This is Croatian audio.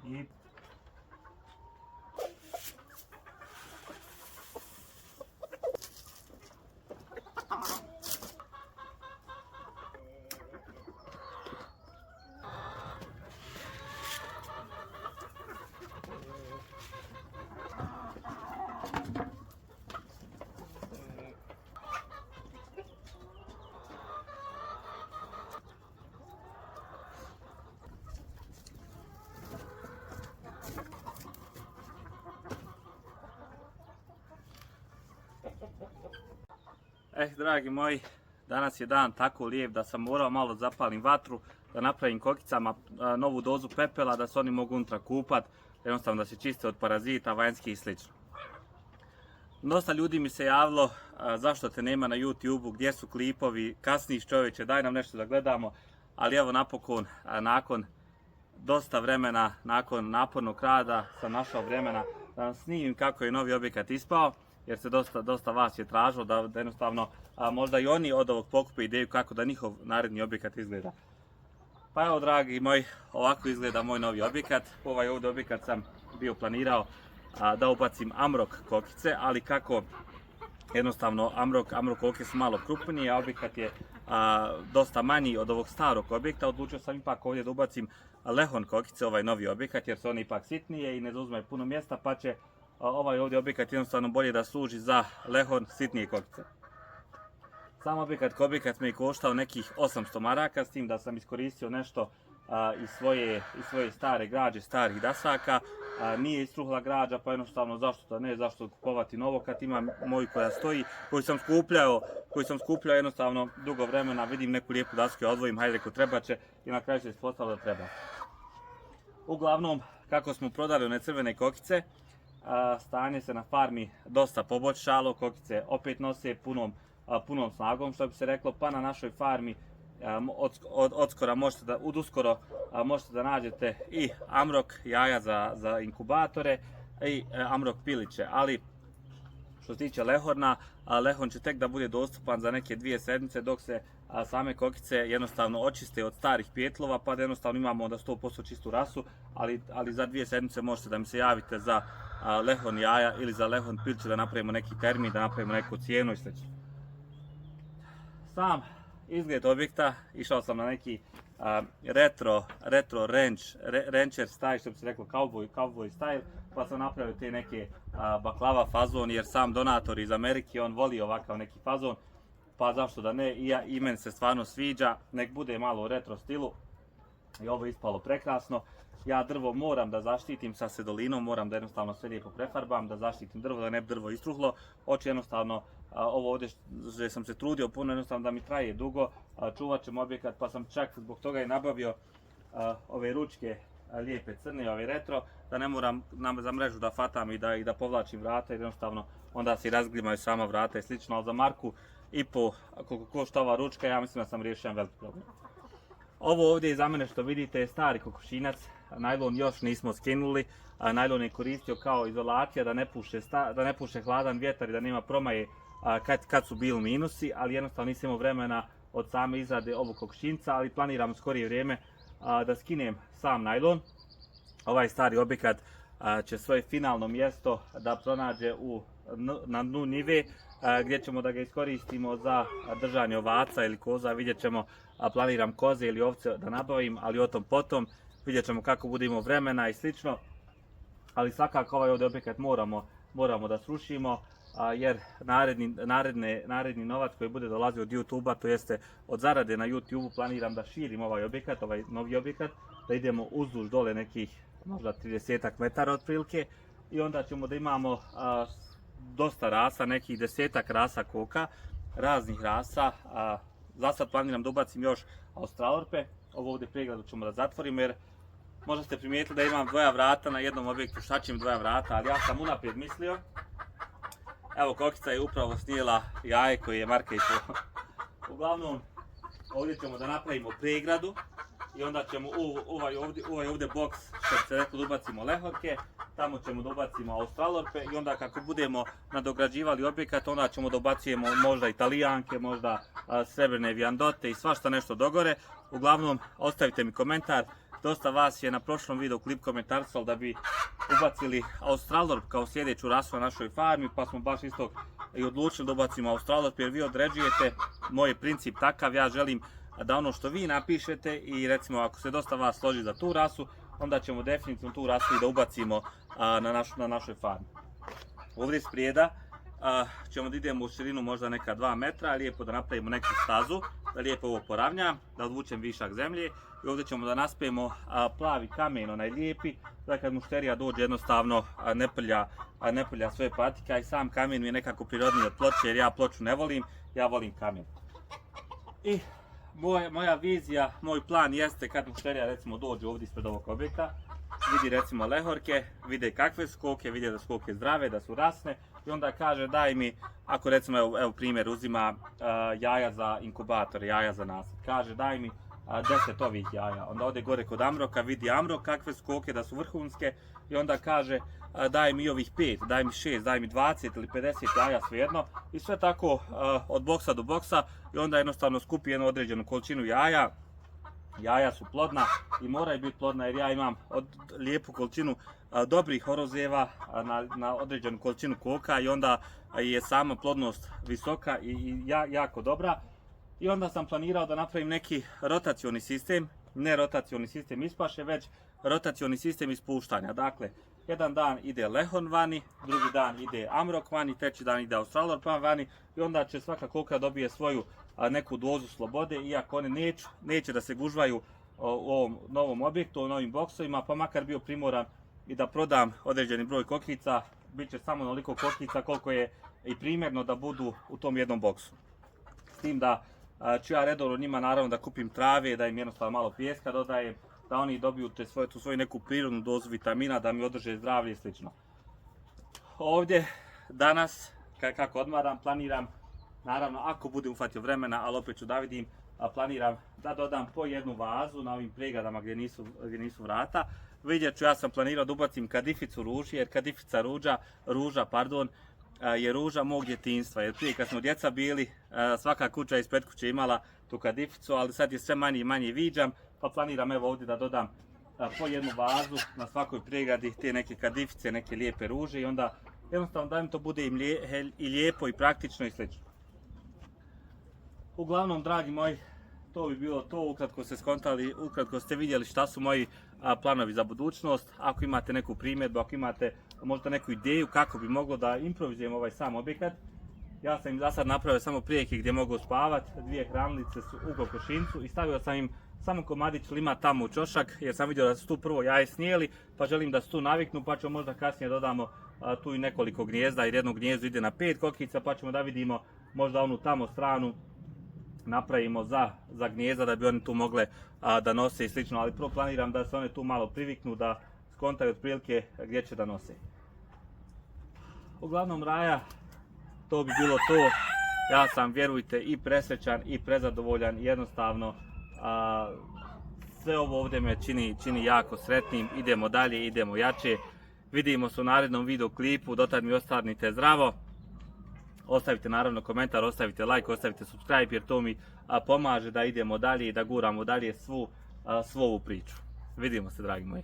I dragi moji, danas je dan tako lijep da sam morao malo zapalim vatru, da napravim kokicama novu dozu pepela, da se oni mogu unutra kupat, jednostavno da se čiste od parazita, vanjskih i sl. Dosta ljudi mi se javilo zašto te nema na YouTube-u, gdje su klipovi, kasniš čovječe, daj nam nešto da gledamo, ali evo napokon, nakon dosta vremena, nakon napornog rada, sam našao vremena da vam snimim kako je novi objekat ispao, jer se dosta vas je tražilo da jednostavno možda i oni od ovog pokupe ideju kako da njihov naredni objekat izgleda. Pa evo dragi moji, ovako izgleda moj novi objekat. Ovaj ovdje objekat sam bio planirao da ubacim amrok kokice, ali kako jednostavno amrok kokice su malo krupnije, a objekat je dosta manji od ovog starog objekta, odlučio sam ipak ovdje da ubacim lehon kokice, ovaj novi objekat, jer su oni ipak sitnije i ne zauzimaju puno mjesta, pa će ovaj ovdje objekat jednostavno bolje da služi za lehon sitnije kokice. Sam objekat mi je koštao nekih 800 maraka, s tim da sam iskoristio nešto iz svoje stare građe, starih dasaka. Nije istruhla građa, pa jednostavno zašto da ne, zašto kupovati novo kad imam moju koja stoji, koju sam skupljao jednostavno dugo vremena, vidim neku lijepu dasku, ja odvojim, hajde reko treba će, i na kraju se ispostavilo da treba. Uglavnom, kako smo prodali one crvene kokice, stanje se na farmi dosta poboljšalo, kokice opet nose punom snagom, što bi se reklo, pa na našoj farmi uskoro možete da nađete i amrok jaja za inkubatore i amrok piliće, ali što se tiče lehorna, lehon će tek da bude dostupan za neke 2 sedmice dok se same kokice jednostavno očiste od starih pjetlova, pa da jednostavno imamo onda 100% čistu rasu, ali za 2 sedmice možete da mi se javite za lehon jaja ili za lehon piliće, da napravimo neki termin, da napravimo neku cijenu i sl. Sam izgled objekta, išao sam na neki retro rancher style, što bi se reklo cowboy style, pa sam napravio te neke baklava fazon, jer sam donator iz Amerike, on voli ovakav neki fazon, pa zašto da ne, i meni se stvarno sviđa, nek bude malo u retro stilu i ovo je ispalo prekrasno. Ja drvo moram da zaštitim sa sedolinom, moram da jednostavno sve lijepo prefarbam, da zaštitim drvo, da ne bi drvo istruhlo. Hoću jednostavno, ovo ovdje što sam se trudio puno, jednostavno da mi traje dugo, čuvat ćemo objekat, pa sam čak zbog toga i nabavio ove ručke lijepe crne, ove retro, da ne moram za mrežu da fatam i da povlačim vrata, jer jednostavno onda se razglimaju sama vrata i slično, ali za marku i po koliko košta ova ručka, ja mislim da sam riješio jedan veliki problem. Ovo ovdje iza mene što vidite je stari kokošinac, najlon još nismo skinuli, najlon je koristio kao izolacija da ne puše hladan vjetar i da nema promaje kad su bili minusi, ali jednostavno nisam imao vremena od same izrade ovog kokošinca, ali planiram u skorije vrijeme da skinem sam najlon. Ovaj stari objekat će svoje finalno mjesto da pronađe na dnu njive, gdje ćemo da ga iskoristimo za držanje ovaca ili koza. Vidjet ćemo, planiram koze ili ovce da nabavim, ali o tom potom. Vidjet ćemo kako budemo vremena i slično, ali svakako ovaj ovdje objekat moramo da srušimo, jer naredni novac koji bude dolazio od YouTube-a, to jeste od zarade na YouTube-u, planiram da širim ovaj objekat, ovaj novi objekat, da idemo uzduž dole nekih možda 30 metara otprilike, i onda ćemo da imamo dosta rasa, nekih 10-ak rasa koka, raznih rasa. Za sad planiram da ubacim još australorpe. Ovo ovdje pregradu ćemo da zatvorimo, jer možda ste primijetili da imam 2 vrata na jednom objektu. Šta će mi 2 vrata, ali ja sam unaprijed mislio. Evo, kokica je upravo snijela jaje koje je Marka išao. Uglavnom, ovdje ćemo da napravimo pregradu i onda ćemo ovaj ovdje boks, što bi se reklo, da ubacimo lehorke, tamo ćemo da ubacimo australorpe, i onda kako budemo nadograđivali objekat, onda ćemo da ubacujemo možda italijanke, možda srebrne vijandote i svašta nešto dogore. Uglavnom, ostavite mi komentar dosta vas je na prošlom videu klip komentarisalo da bi ubacili Australorp kao sljedeću rasu na našoj farmi, pa smo baš isto i odlučili da ubacimo Australorp jer vi određujete, moj je princip takav, ja želim da ono što vi napišete i recimo ako se dosta vas složi za tu rasu, onda ćemo definitivno tu rasu i da ubacimo na našoj farmi. Ovdje sprijeda ćemo da idemo u širinu možda neka 2 metra, lijepo da napravimo neku stazu, da lijepo ovo poravnjam, da odvučem višak zemlje i ovdje ćemo da naspijemo plavi kamen, onaj lijepi, da kad mušterija dođe jednostavno ne prlja svoje patike, i sam kamen mi je nekako prirodniji od ploče jer ja ploču ne volim, ja volim kamen. I moja vizija, moj plan jeste kad mušterija recimo dođe ovdje ispred ovog objekta, vidi recimo lehorke, vide kakve su koke, vidi da su koke zdrave, da su rasne i onda kaže daj mi, ako recimo evo primjer uzima jaja za inkubator, jaja za nasad, kaže daj mi 10 ovih jaja, onda ode gore kod Amroka, vidi Amrok kakve su koke, da su vrhunske i onda kaže daj mi ovih 5, daj mi 6, daj mi 20 ili 50 jaja, svejedno i sve tako od boksa do boksa i onda jednostavno skupi jednu određenu količinu jaja. Jaja su plodna i moraju biti plodna jer ja imam lijepu količinu dobrih horozeva na određenu količinu koka i onda je sama plodnost visoka i jako dobra. I onda sam planirao da napravim neki rotacioni sistem, ne rotacioni sistem ispaše, već rotacioni sistem ispuštanja. Dakle, jedan dan ide lehon vani, drugi dan ide Amrok vani, treći dan ide Australorp vani i onda će svaka koka dobije svoju neku dozu slobode, iako one neće da se gužvaju u ovom novom objektu, u novim boksovima, pa makar bio primoran i da prodam određeni broj kokica, bit će samo onoliko kokica koliko je i primjerno da budu u tom jednom boksu. S tim da ću ja redovno njima naravno da kupim trave, da im jednostavno malo pijeska dodajem, da oni dobiju tu svoju neku prirodnu dozu vitamina, da mi održe zdravlje i slično. Ovdje danas, kako odmaram, planiram, naravno ako budem ufatio vremena, ali opet ću da vidim, planiram da dodam po jednu vazu na ovim pregradama gdje nisu vrata. Vidjet ću, ja sam planirao da ubacim kadificu ruži, jer kadifica ruža je ruža mog djetinjstva. Jer prije kad smo djeca bili, svaka kuća ispred kuće imala tu kadificu, ali sad je sve manje i manje viđam, pa planiram evo ovdje da dodam po jednu vazu na svakoj pregradi te neke kadifice, neke lijepe ruže i onda jednostavno da im to bude i lijepo i praktično i slično. Uglavnom, dragi moji, to bi bilo to, ukratko ste vidjeli šta su moji planovi za budućnost. Ako imate neku primjedbu, ako imate možda neku ideju kako bi moglo da improvizujem ovaj sam objekat, ja sam im za sad napravio samo prijeke gdje mogu spavati, 2 hranilice su u kokošincu i stavio sam im samo komadić lima tamo u čošak jer sam vidio da su tu prvo jaje snijeli, pa želim da se tu naviknu, pa ćemo možda kasnije dodamo tu i nekoliko gnijezda jer jedno gnijezdo ide na 5 kokica, pa ćemo da vidimo možda onu tamo stranu napravimo za gnijezda da bi oni tu mogle da nose i slično, ali prvo planiram da se one tu malo priviknu, da skontaju otprilike gdje će da nose. Uglavnom, raja, to bi bilo to. Ja sam, vjerujte, i presrećan i prezadovoljan, jednostavno sve ovo ovdje me čini jako sretnim. Idemo dalje, idemo jače. Vidimo se u narednom video klipu, dotad mi ostanite zdravo. Ostavite naravno komentar, ostavite like, ostavite subscribe jer to mi pomaže da idemo dalje i da guramo dalje svu ovu priču. Vidimo se, dragi moji.